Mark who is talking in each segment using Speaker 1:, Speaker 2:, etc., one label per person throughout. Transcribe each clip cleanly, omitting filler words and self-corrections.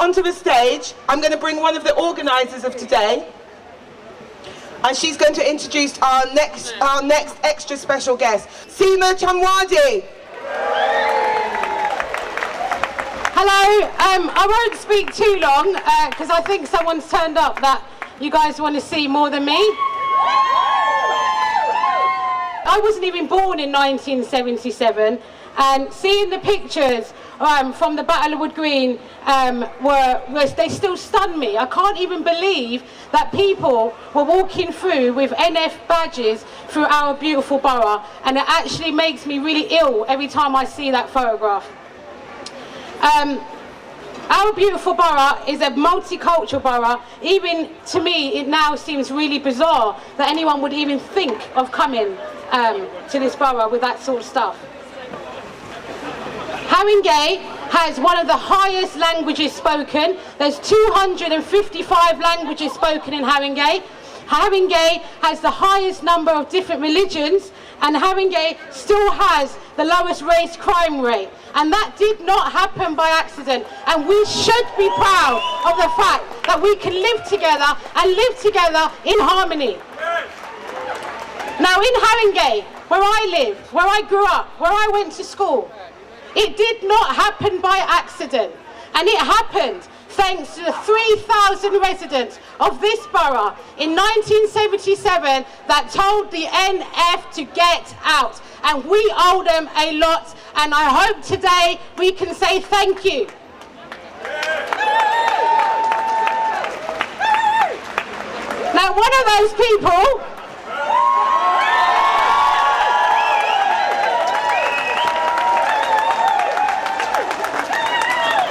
Speaker 1: onto the stage, I'm going to bring one of the organisers of today, and she's going to introduce our next extra special guest, Seema Chandwani.
Speaker 2: Hello, I won't speak too long because I think someone's turned up that you guys want to see more than me. I wasn't even born in 1977, and seeing the pictures from the Battle of Wood Green they still stun me. I can't even believe that people were walking through with NF badges through our beautiful borough, and it actually makes me really ill every time I see that photograph. Our beautiful borough is a multicultural borough. Even to me, it now seems really bizarre that anyone would even think of coming to this borough with that sort of stuff. Haringey has one of the highest languages spoken. There's 255 languages spoken in Haringey. Haringey has the highest number of different religions, and Haringey still has the lowest race crime rate. And that did not happen by accident. And we should be proud of the fact that we can live together and live together in harmony. Now in Haringey, where I live, where I grew up, where I went to school, it did not happen by accident. And it happened thanks to the 3,000 residents of this borough in 1977 that told the NF to get out. And we owe them a lot, and I hope today we can say thank you. Now, one of those people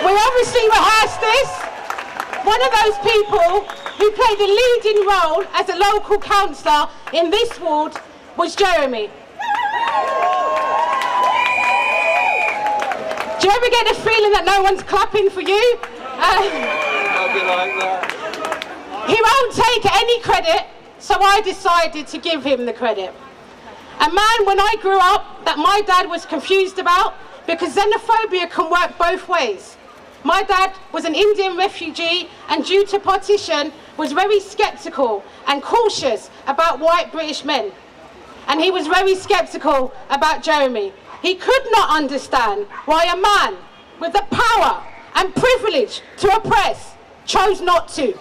Speaker 2: we obviously rehearsed this. One of those people who played a leading role as a local councillor in this ward was Jeremy. Do you ever get the feeling that no one's clapping for you?
Speaker 3: I'll be like that.
Speaker 2: He won't take any credit, so I decided to give him the credit. A man, when I grew up, that my dad was confused about, because xenophobia can work both ways. My dad was an Indian refugee, and due to partition, was very sceptical and cautious about white British men. And he was very sceptical about Jeremy. He could not understand why a man with the power and privilege to oppress chose not to.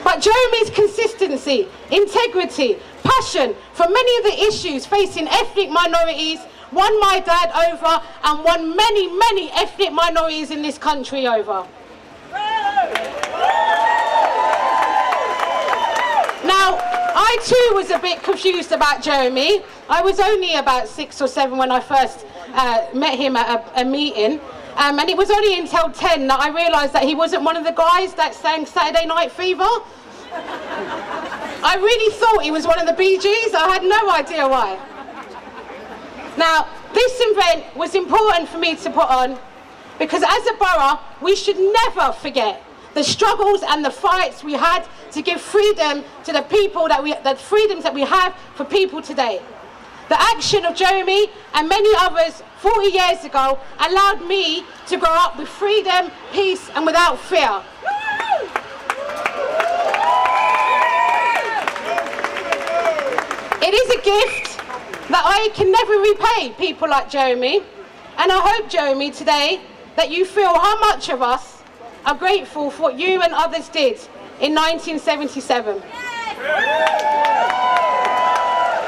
Speaker 2: But Jeremy's consistency, integrity, passion for many of the issues facing ethnic minorities won my dad over and won many, many ethnic minorities in this country over. Now, I too was a bit confused about Jeremy. I was only about 6 or 7 when I first met him at a meeting. And it was only until 10 that I realised that he wasn't one of the guys that sang Saturday Night Fever. I really thought he was one of the Bee Gees. I had no idea why. Now, this event was important for me to put on because as a borough, we should never forget the struggles and the fights we had to give freedom to the people the freedoms that we have for people today. The action of Jeremy and many others 40 years ago allowed me to grow up with freedom, peace, and without fear. It is a gift that I can never repay people like Jeremy, and I hope, Jeremy, today that you feel how much of us are grateful for what you and others did in 1977.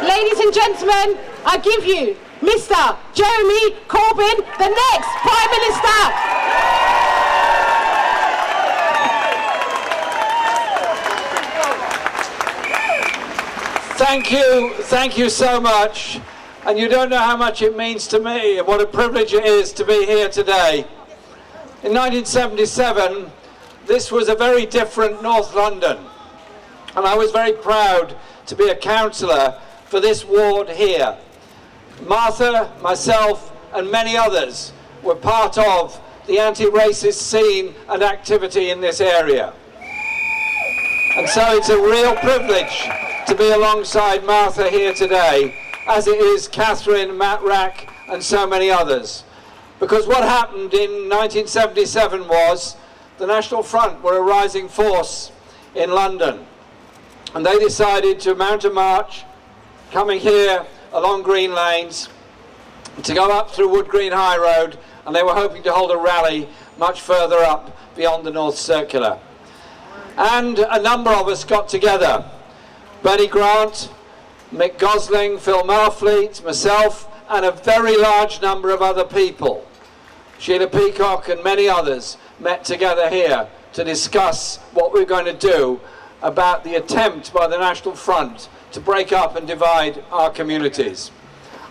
Speaker 2: Ladies and gentlemen, I give you Mr. Jeremy Corbyn, the next Prime Minister.
Speaker 3: Thank you so much. And you don't know how much it means to me, and what a privilege it is to be here today. In 1977, this was a very different North London, and I was very proud to be a councillor for this ward here. Martha, myself, and many others were part of the anti-racist scene and activity in this area. And so it's a real privilege to be alongside Martha here today, as it is Catherine, Matt Rack, and so many others. Because what happened in 1977 was the National Front were a rising force in London, and they decided to mount a march coming here along Green Lanes to go up through Wood Green High Road, and they were hoping to hold a rally much further up beyond the North Circular. And a number of us got together. Bernie Grant, Mick Gosling, Phil Marfleet, myself, and a very large number of other people. Sheila Peacock and many others met together here to discuss what we were going to do about the attempt by the National Front to break up and divide our communities.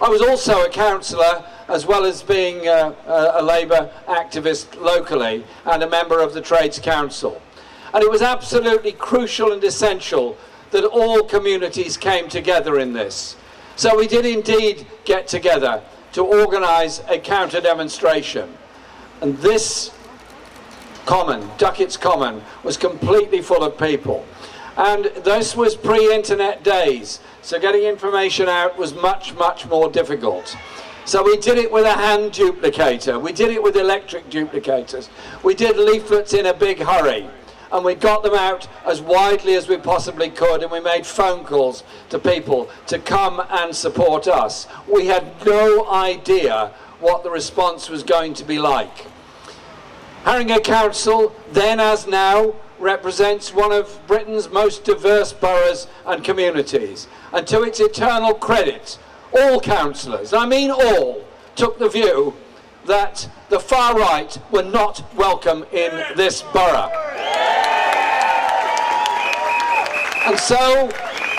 Speaker 3: I was also a councillor, as well as being a Labour activist locally and a member of the Trades Council. And it was absolutely crucial and essential that all communities came together in this. So we did indeed get together to organise a counter-demonstration. And this common, Duckett's Common, was completely full of people. And this was pre-internet days, so getting information out was much, much more difficult. So we did it with a hand duplicator, we did it with electric duplicators, we did leaflets in a big hurry, and we got them out as widely as we possibly could, and we made phone calls to people to come and support us. We had no idea what the response was going to be like. Haringey Council, then as now, represents one of Britain's most diverse boroughs and communities. And to its eternal credit, all councillors, I mean all, took the view that the far right were not welcome in this borough. And so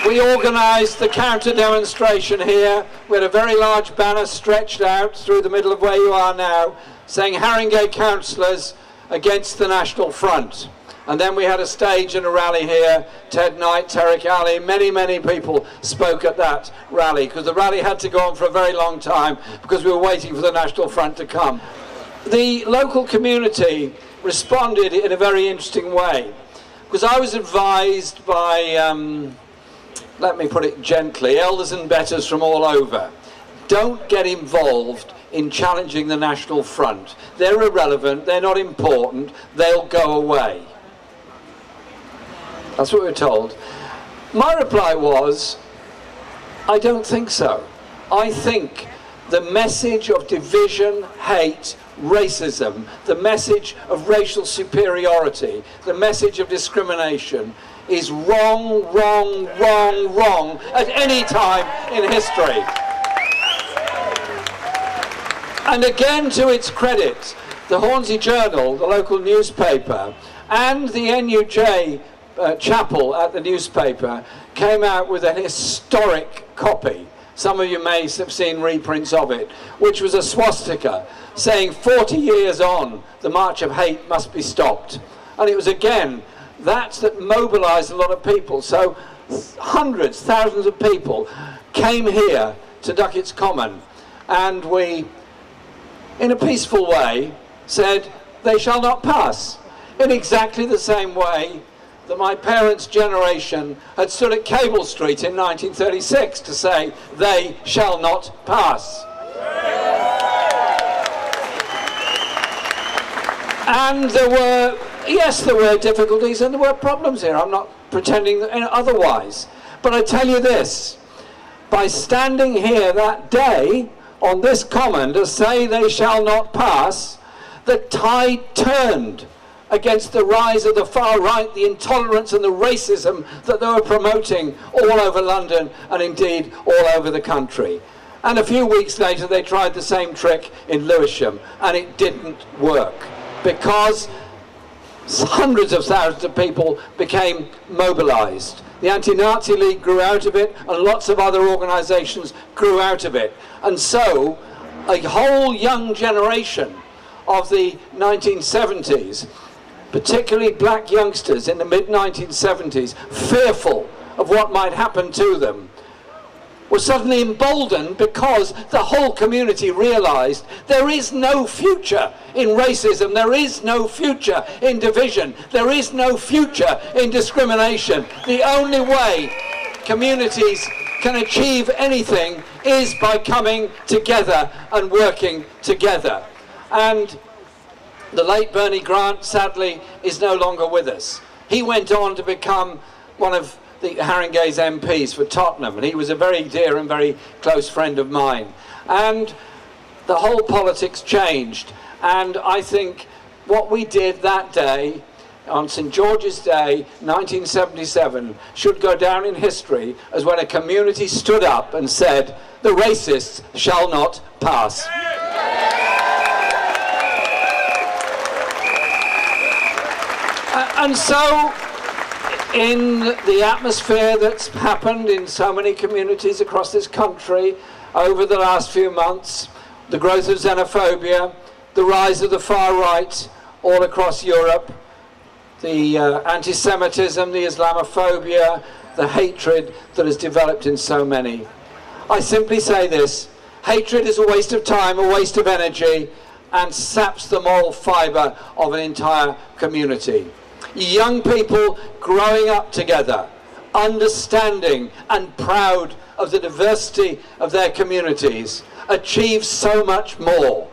Speaker 3: we organised the counter-demonstration here. We had a very large banner stretched out through the middle of where you are now, saying Haringey councillors against the National Front. And then we had a stage and a rally here. Ted Knight, Tariq Ali, many people spoke at that rally, because the rally had to go on for a very long time because we were waiting for the National Front to come. The local community responded in a very interesting way, because I was advised by, let me put it gently, elders and betters from all over. Don't get involved in challenging the National Front. They're irrelevant, they're not important, they'll go away. That's what we were told. My reply was, I don't think so. I think the message of division, hate, racism, the message of racial superiority, the message of discrimination is wrong at any time in history. And again, to its credit, the Hornsey Journal, the local newspaper, and the NUJ chapel at the newspaper came out with an historic copy. Some of you may have seen reprints of it, which was a swastika saying 40 years on, the march of hate must be stopped. And it was again that mobilised a lot of people. So hundreds, thousands of people came here to Duckett's Common, and we, in a peaceful way, said they shall not pass, in exactly the same way that my parents' generation had stood at Cable Street in 1936 to say they shall not pass. And there were difficulties and there were problems here. I'm not pretending otherwise. But I tell you this, by standing here that day on this common to say they shall not pass, the tide turned against the rise of the far right, the intolerance and the racism that they were promoting all over London and indeed all over the country. And a few weeks later they tried the same trick in Lewisham, and it didn't work, because hundreds of thousands of people became mobilised. The Anti-Nazi League grew out of it, and lots of other organisations grew out of it. And so a whole young generation of the 1970s, particularly black youngsters in the mid-1970s, fearful of what might happen to them, were suddenly emboldened because the whole community realised there is no future in racism, there is no future in division, there is no future in discrimination. The only way communities can achieve anything is by coming together and working together. And the late Bernie Grant, sadly, is no longer with us. He went on to become one of the Haringey's MPs for Tottenham, and he was a very dear and very close friend of mine. And the whole politics changed, and I think what we did that day, on St George's Day, 1977, should go down in history as when a community stood up and said, "The racists shall not pass." And so, in the atmosphere that's happened in so many communities across this country over the last few months, the growth of xenophobia, the rise of the far right all across Europe, the anti-Semitism, the Islamophobia, the hatred that has developed in so many. I simply say this: hatred is a waste of time, a waste of energy, and saps the moral fibre of an entire community. Young people growing up together, understanding and proud of the diversity of their communities, achieve so much more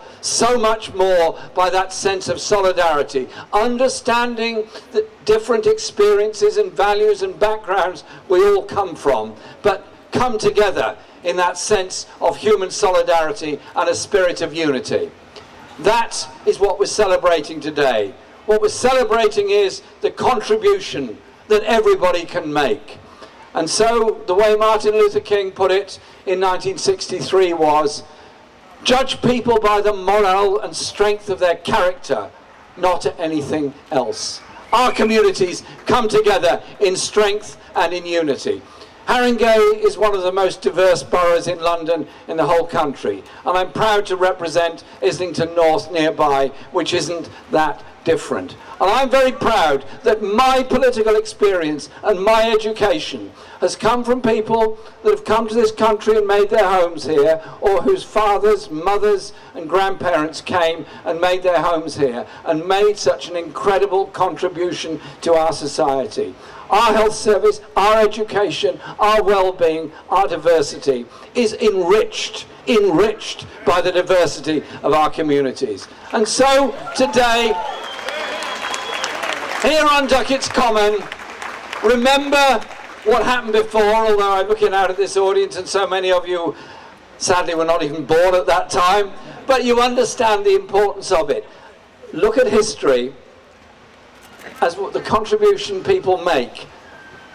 Speaker 3: by that sense of solidarity, understanding the different experiences and values and backgrounds we all come from, but come together in that sense of human solidarity and a spirit of unity. That is what we're celebrating today. What we're celebrating is the contribution that everybody can make. And so the way Martin Luther King put it in 1963 was, "Judge people by the moral and strength of their character, not anything else." Our communities come together in strength and in unity. Haringey is one of the most diverse boroughs in London in the whole country, and I'm proud to represent Islington North nearby, which isn't that different. And I'm very proud that my political experience and my education has come from people that have come to this country and made their homes here, or whose fathers, mothers and grandparents came and made their homes here and made such an incredible contribution to our society. Our health service, our education, our well-being, our diversity is enriched by the diversity of our communities. And so today, here on Duckett's Common, remember what happened before, although I'm looking out at this audience and so many of you sadly were not even born at that time, but you understand the importance of it. Look at history as what the contribution people make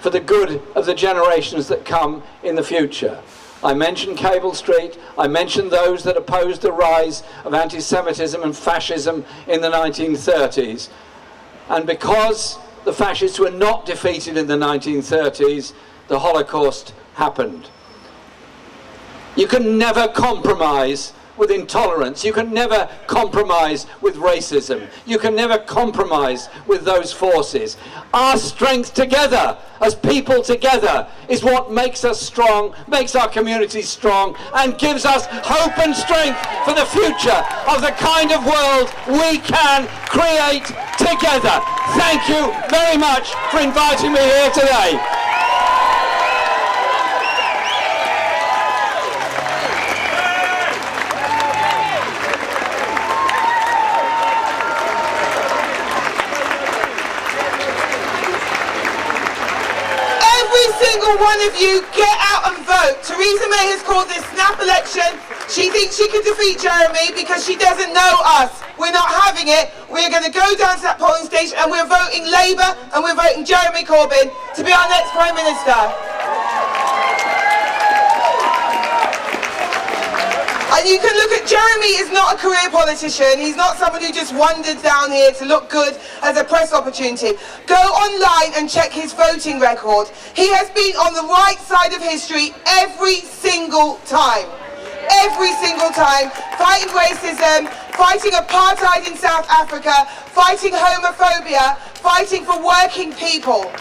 Speaker 3: for the good of the generations that come in the future. I mentioned Cable Street, I mentioned those that opposed the rise of anti-Semitism and fascism in the 1930s. And because the fascists were not defeated in the 1930s, the Holocaust happened. You can never compromise with intolerance. You can never compromise with racism. You can never compromise with those forces. Our strength together, as people together, is what makes us strong, makes our communities strong, and gives us hope and strength for the future of the kind of world we can create together. Thank you very much for inviting me here today.
Speaker 1: Single one of you get out and vote. Theresa May has called this snap election. She thinks she can defeat Jeremy because she doesn't know us. We're not having it. We're going to go down to that polling station and we're voting Labour and we're voting Jeremy Corbyn to be our next Prime Minister. And you can look at Jeremy is not a career politician. He's not someone who just wandered down here to look good as a press opportunity. Go online and check his voting record. He has been on the right side of history every single time. Every single time. Fighting racism, fighting apartheid in South Africa, fighting homophobia, fighting for working people.